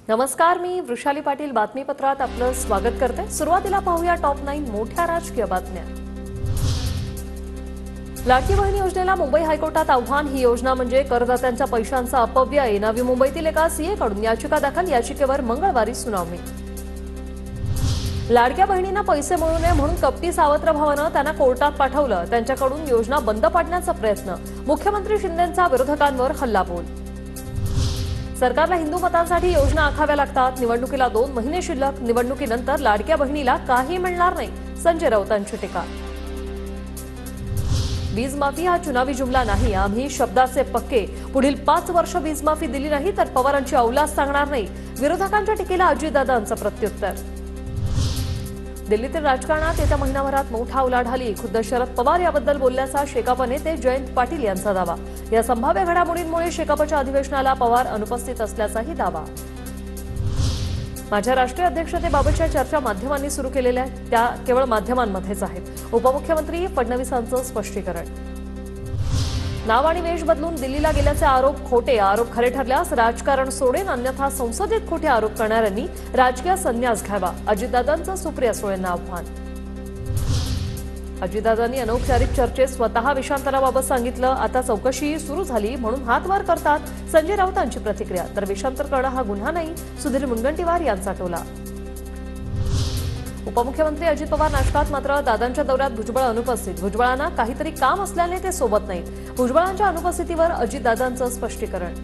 नमस्कार, मी वृषाली पाटील बातमीपत्रात आपलं स्वागत करते। सुरुवातीला पाहूया टॉप 9 मोठ्या राजकीय बातम्या। लाडकी बहीण योजनेला मुंबई हायकोर्टात आव्हान। ही योजना म्हणजे करदात्यांच्या पैशांचा अपव्यय। नवी मुंबईतील एका सीएकडून याचिका दाखल। याचिकेवर मंगळवारी सुनावणी। लाडक्या बहिणींना पैसे मिळू नये म्हणून कपटी सावत्र भावानं त्यांना कोर्टात पाठवलं। त्यांच्याकडून योजना बंद पाडण्याचा प्रयत्न। मुख्यमंत्री शिंदेंचा विरोधकांवर हल्लाबोल। सरकारला हिंदू मतांसाठी योजना आखाव्या लागतात। निवडणुकीला 2 महिने शिल्लक। निवडणुकीनंतर लाडक्या बहिणीला काही मिळणार नाही, संजय राऊतांची टीका। वीज माफी हा चुनावी जुमला नाही, आम्ही शब्दाचे पक्के। पुढील 5 वर्ष वीज माफी दिली नाही तर पवारांची अवलाद सांगणार नाही। विरोधकांच्या टीकेला अजितदादांचं प्रत्युत्तर। दिल्लीतील राजकारणात येत्या महिनाभरात मोठा उलाढाली। खुद्द शरद पवार याबद्दल बोलल्याचा शेकाप नेते जयंत पाटील यांचा दावा। या संभाव्य घडामोडींमुळे शेकापच्या अधिवेशनाला पवार अनुपस्थित असल्याचाही दावा। माझ्या राष्ट्रीय अध्यक्षतेबाबतच्या चर्चा माध्यमांनी सुरू केलेल्या आहेत, त्या केवळ माध्यमांमध्येच आहेत। उपमुख्यमंत्री फडणवीसांचं स्पष्टीकरण। नाव आणि वेश बदलून दिल्लीला गेल्याचे आरोप खोटे। आरोप खरे ठरल्यास राजकारण सोडेन, अन्यथा संसदेत खोटे आरोप करणाऱ्यांनी राजकीय संन्यास घ्यावा। अजितदादांचं सुप्रिया सुळेंना आव्हान। अजितदादांनी अनौपचारिक चर्चेत स्वतः विषांतराबाबत सांगितलं। आता चौकशी सुरू झाली म्हणून हात वर करतात, संजय राऊतांची प्रतिक्रिया। तर विषांतर करणं हा गुन्हा नाही, सुधीर मुनगंटीवार यांचा टोला। उपमुख्यमंत्री अजित पवार नाशकात, मात्र दादांच्या दौऱ्यात भुजबळ अनुपस्थित। भुजबळांना काहीतरी काम असल्याने ते सोबत नाहीत। भुजबळांच्या अनुपस्थितीवर अजितदादांचं स्पष्टीकरण।